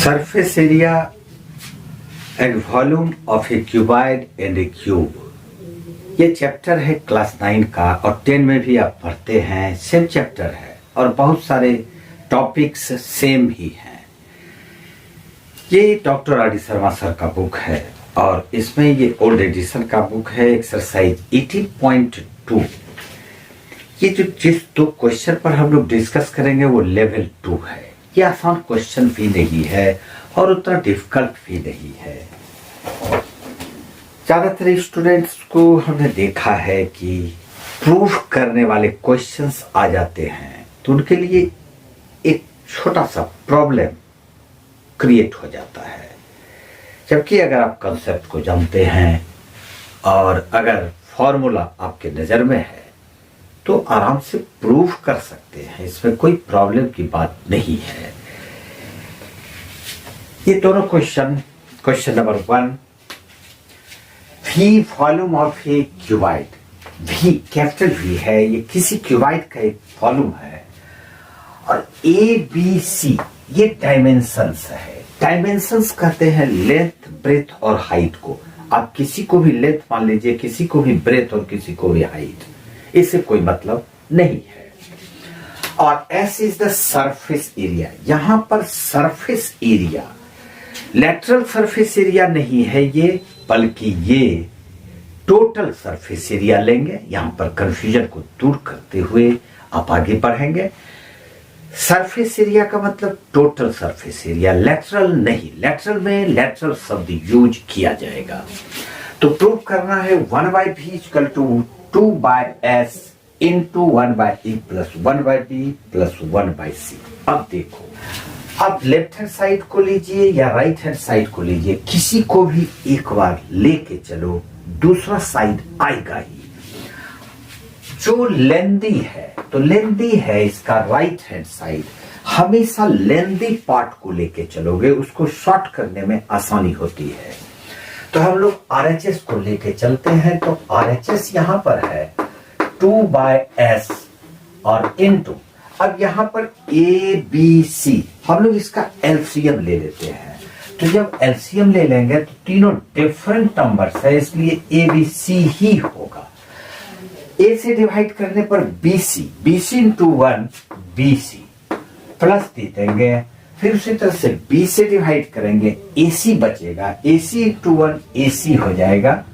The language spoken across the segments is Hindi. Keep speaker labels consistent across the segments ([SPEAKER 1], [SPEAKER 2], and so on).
[SPEAKER 1] Surface area and volume of a cuboid and a cube। ये चैप्टर है क्लास 9 का और 10 में भी आप पढ़ते हैं। सेम चैप्टर है और बहुत सारे टॉपिक्स सेम ही हैं। ये doctor R D Sharma sir का बुक है और इसमें ये ओल्ड एडिशन का बुक है। एक्सरसाइज 18.2। ये जो जिस दो क्वेश्चन पर हम लोग डिस्कस करेंगे वो लेवल 2 है। ये आसान क्वेश्चन भी नहीं है और उतना डिफिकल्ट भी नहीं है। ज्यादातर स्टूडेंट्स को हमने देखा है कि प्रूफ करने वाले क्वेश्चंस आ जाते हैं तो उनके लिए एक छोटा सा प्रॉब्लम क्रिएट हो जाता है। जबकि अगर आप कंसेप्ट को जानते हैं और अगर फॉर्मूला आपके नजर में है तो आराम से प्रूफ कर सकते हैं। इसमें कोई प्रॉब्लम की बात नहीं है। ये दोनों question number 1, V volume of a cuboid. V capital V है, ये किसी क्यूबाइड का एक वॉल्यूम है और ABC ये डायमेंशंस है। डायमेंशंस कहते हैं लेंथ, ब्रेथ और हाइट को। आप किसी को भी लेंथ मान लीजिए, किसी को भी ब्रेथ और किसी को भी हाइट, इससे कोई मतलब नहीं है। और S is the surface area. यहां पर surface area lateral surface area नहीं है ये, बल्कि ये टोटल सरफेस एरिया लेंगे। यहां पर कंफ्यूजन को दूर करते हुए आप आगे बढ़ेंगे। सरफेस एरिया का मतलब टोटल सरफेस एरिया, लेटरल नहीं। लेटरल में लेटरल शब्द यूज किया जाएगा। तो प्रूव करना है 1/v equal to 2/s into 1/e plus 1/b plus 1/c। अब देखो, अब लेफ्ट हैंड साइड को लीजिए या राइट हैंड साइड को लीजिए, किसी को भी एक बार लेके चलो, दूसरा साइड आएगा ही। जो लेंदी है तो लेंदी है इसका राइट हैंड साइड। हमेशा लेंदी पार्ट को लेके चलोगे, उसको शॉर्ट करने में आसानी होती है। तो हम लोग RHS को लेके चलते हैं। तो RHS यहां पर है 2/s और इनटू, अब यहां पर ABC हम लोग इसका एलसीएम ले लेते हैं। तो जब एलसीएम ले लेंगे तो तीनों डिफरेंट नंबर्स है, इसलिए ABC ही होगा। A से डिवाइड करने पर BC इंटू 1 BC प्लस दे देंगे। फिर उसी तरह से B से डिवाइड करेंगे, AC बचेगा, AC इंटू 1 AC हो जाएगा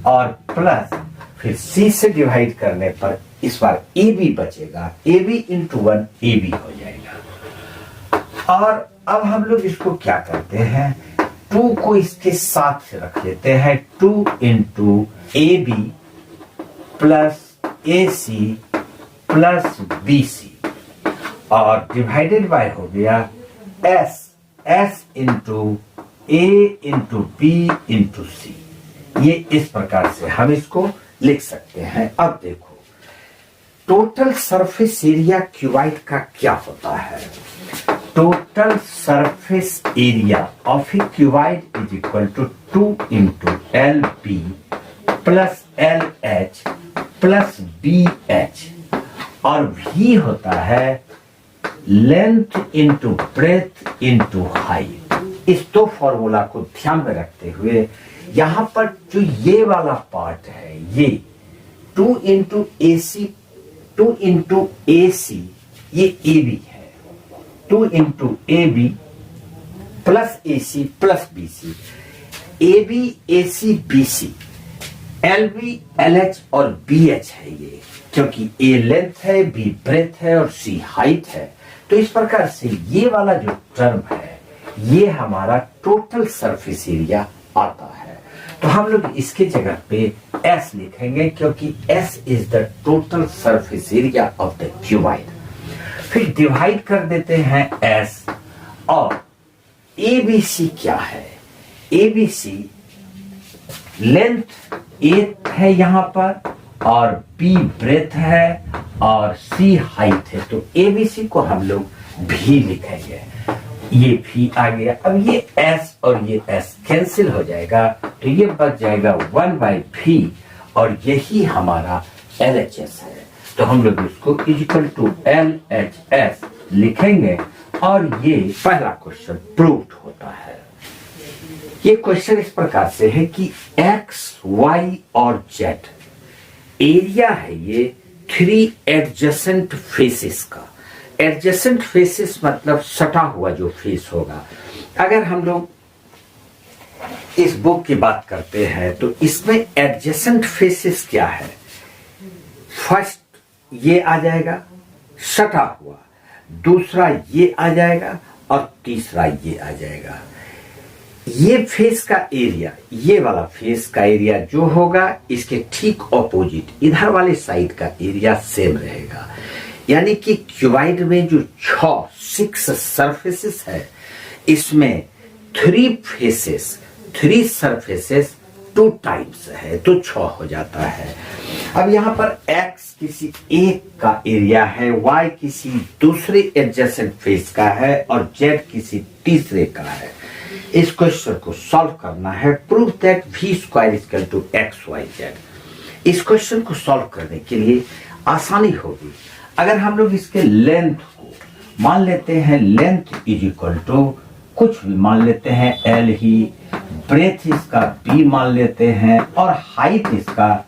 [SPEAKER 1] और प्लस फिर C से डिवाइड करने पर इस बार AB बचेगा, AB इंटू 1 AB हो जाएगा। और अब हम लोग इसको क्या करते हैं, 2 को इसके साथ से रख लेते हैं। 2 into AB plus AC plus BC और डिवाइडेड बाय हो गया S into A into B into C। ये इस प्रकार से हम इसको लिख सकते हैं। अब देखो, टोटल सरफेस एरिया क्यूबाइड का क्या होता है। Total surface area of a cuboid is equal to 2 into LB plus LH plus BH और V होता है length into breadth into height. इस दो फॉर्मूला को ध्यान में रखते हुए यहां पर जो ये वाला पार्ट है, ये 2 इंटू AC ये AB है। 2 into AB plus AC plus BC, AB AC BC, LB LH और BH है ये, क्योंकि A लेंथ है, B ब्रेथ है और C हाइट है। तो इस प्रकार से ये वाला जो टर्म है ये हमारा टोटल सरफेस एरिया आता है। तो हम लोग इसके जगह पे S लिखेंगे क्योंकि S is the total surface area of the cuboid. फिर डिवाइड कर देते हैं S और ABC क्या है। ABC लेंथ 8 है यहां पर और B ब्रेथ है और C हाइट है। तो ABC को हम लोग भी लिखेंगे। ये भी आ गया। अब ये S और ये S कैंसिल हो जाएगा तो ये बच जाएगा 1/v और यही हमारा LHS है। तो हम लोग इसको इक्वल टू LHS लिखेंगे और ये पहला क्वेश्चन प्रूव्ड होता है। ये क्वेश्चन इस प्रकार से है कि एक्स, वाई और जेड एरिया है ये 3 एडजेसेंट फेसेस का। एडजेसेंट फेसेस मतलब सटा हुआ जो फेस होगा। अगर हम लोग इस बुक की बात करते हैं तो इसमें एडजेसेंट फेसेस क्या है? फर्स्ट ये आ जाएगा सटा हुआ, दूसरा ये आ जाएगा और तीसरा ये आ जाएगा। ये फेस का एरिया, ये वाला फेस का एरिया जो होगा इसके ठीक ऑपोजिट इधर वाले साइड का एरिया सेम रहेगा। यानी कि क्यूबाइड में जो 6 सरफेसेस है इसमें 3 सरफेसेस 2 टाइम्स है तो 6 हो जाता है। अब यहां पर x किसी एक का एरिया है, y किसी दूसरे एडजेसेंट फेस का है और z किसी तीसरे का है। इस क्वेश्चन को सॉल्व करना है। Prove that v square is equal to X Y Z. इस क्वेश्चन को सॉल्व करने के लिए आसानी होगी अगर हम लोग इसके लेंथ को मान लेते हैं, लेंथ इज इक्वल टू कुछ भी मान लेते हैं l ही, ब्रेथ इसका b मान लेते हैं और हाइट इसका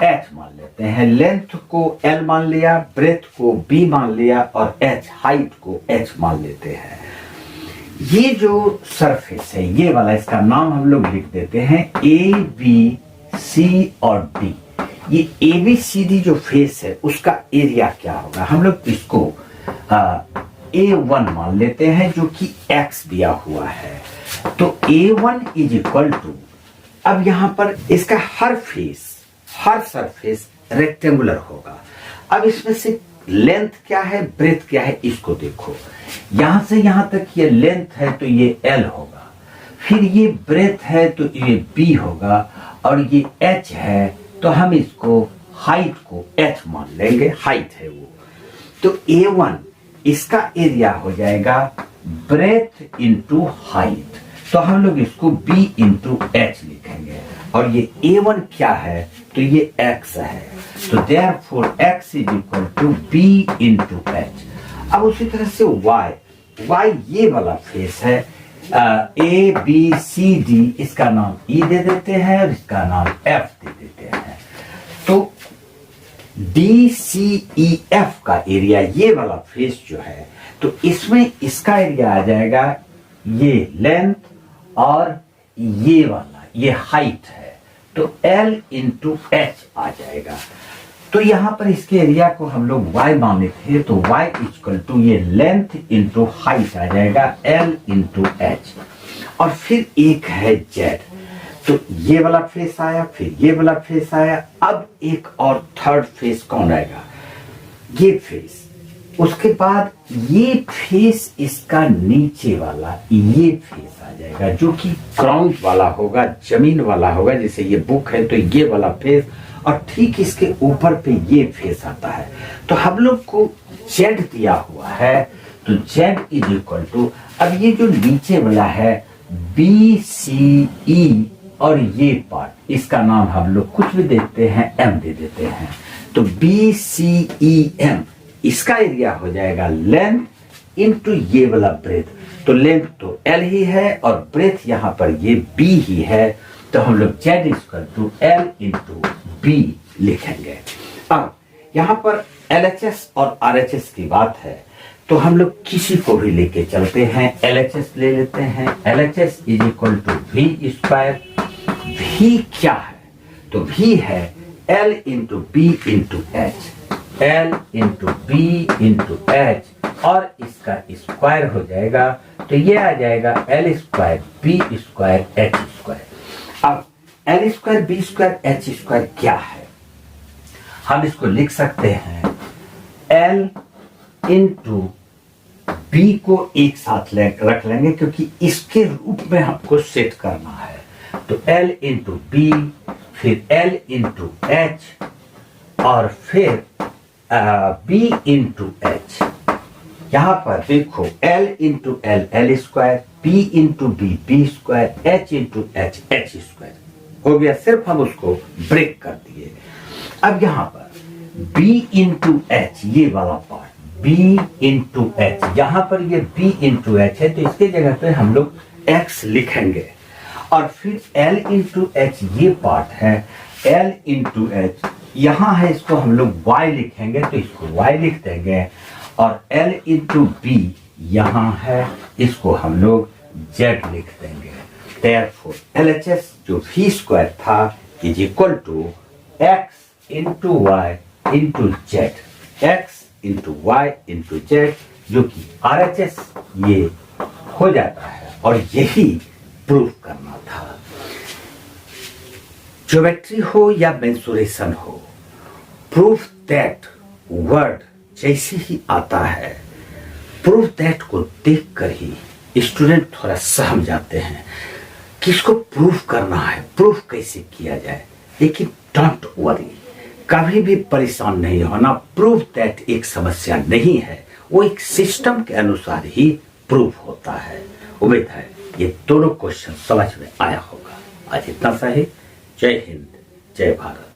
[SPEAKER 1] h मान लेते हैं। लेंथ को l मान लिया, ब्रेथ को b मान लिया और h हाइट को h मान लेते हैं। ये जो सरफेस है ये वाला, इसका नाम हम लोग लिख देते हैं ए बी सी और डी। ये ए बी सी डी जो फेस है उसका एरिया क्या होगा? हम लोग इसको A1 मान लेते हैं जो कि x दिया हुआ है। तो A1 इज इक्वल टू, अब यहां पर इसका हर सरफेस रेक्टेंगुलर होगा। अब इसमें से लेंथ क्या है, ब्रेथ क्या है, इसको देखो। यहां से यहां तक ये लेंथ है तो ये L होगा, फिर ये ब्रेथ है तो ये B होगा और ये H है तो हम इसको हाइट को H मान लेंगे, हाइट है वो। तो A1 इसका एरिया हो जाएगा ब्रेथ इंटू हाइट, तो हम लोग इसको B इंटू H लिखेंगे और ये A1 क्या है तो ये x है, तो therefore x is equal to B into H। अब उसी तरह से y ये वाला फेस है A B C D, इसका नाम E दे देते हैं और इसका नाम F दे देते हैं। तो DCEF का एरिया ये वाला फेस जो है तो इसमें इसका एरिया आ जाएगा ये लेंथ और ये वाला ये हाइट है तो L इंटू H आ जाएगा। तो यहां पर इसके एरिया को हम लोग y माने थे तो y इक्वल टू ये लेंथ इंटू हाइट आ जाएगा L इंटू H। और फिर एक है Z, तो ये वाला फेस आया, फिर ये वाला फेस आया। अब एक और थर्ड फेस कौन आएगा? ये फेस। उसके बाद ये फेस, इसका नीचे वाला ये फेस आ जाएगा जो कि ग्राउंड वाला होगा, जमीन वाला होगा। जैसे ये बुक है तो ये वाला फेस और ठीक इसके ऊपर पे ये फेस आता है। तो हम लोग को Z दिया हुआ है तो Z इज इक्वल टू, अब ये जो नीचे वाला है BCE और ये पार्ट इसका नाम हम लोग कुछ भी देते हैं M दे देते हैं। तो BCEM इसका एरिया हो जाएगा लेंथ इंटू ये वाला ब्रेथ। तो लेंथ तो L ही है और ब्रेथ यहां पर ये B ही है, तो हम लोग Z equal to L into B लिखेंगे। अब यहां पर LHS और RHS की बात है तो हम लोग किसी को भी लेके चलते हैं। LHS ले लेते हैं। LHS is equal to V square. V क्या है? तो V है L into B into H, L into B into H और इसका स्क्वायर हो जाएगा तो ये आ जाएगा L square B square H square. अब L square B square H square क्या है? हम इसको लिख सकते हैं L इंटू B को एक साथ रख लेंगे क्योंकि इसके रूप में हमको सेट करना है। तो L इंटू B, फिर L इंटू H और फिर B इंटू H। यहां पर देखो L into L L square, B into B B square, H into H H square हो गया। सिर्फ हम उसको ब्रेक कर दिए। अब यहां पर B इंटू H ये वाला पार्ट b इंटू एच, यहां पर ये b इंटू एच है तो इसके जगह पे हम लोग x लिखेंगे और फिर l इंटू एच ये पार्ट है, l इंटू एच यहां है, इसको हम लोग y लिखेंगे तो इसको y लिख देंगे और l इंटू बी यहां है, इसको हम लोग z लिख देंगे। Therefore LHS जो v स्क्वायर था is equal to x into Y into Z, x into Y into Z, जो कि RHS ये हो जाता है और यही प्रूफ करना था। ज्योमेट्री हो या मेंसुरेशन हो, प्रूफ दैट वर्ड जैसे ही आता है, प्रूफ दैट को देखकर ही स्टूडेंट थोड़ा सहम जाते हैं किसको प्रूफ करना है, प्रूफ कैसे किया जाए। लेकिन डोंट वरी, कभी भी परेशान नहीं होना। प्रूफ दैट एक समस्या नहीं है, वो एक सिस्टम के अनुसार ही प्रूफ होता है। उम्मीद है ये दोनों क्वेश्चन समझ में आया होगा। आज इतना सा ही। जय हिंद, जय भारत।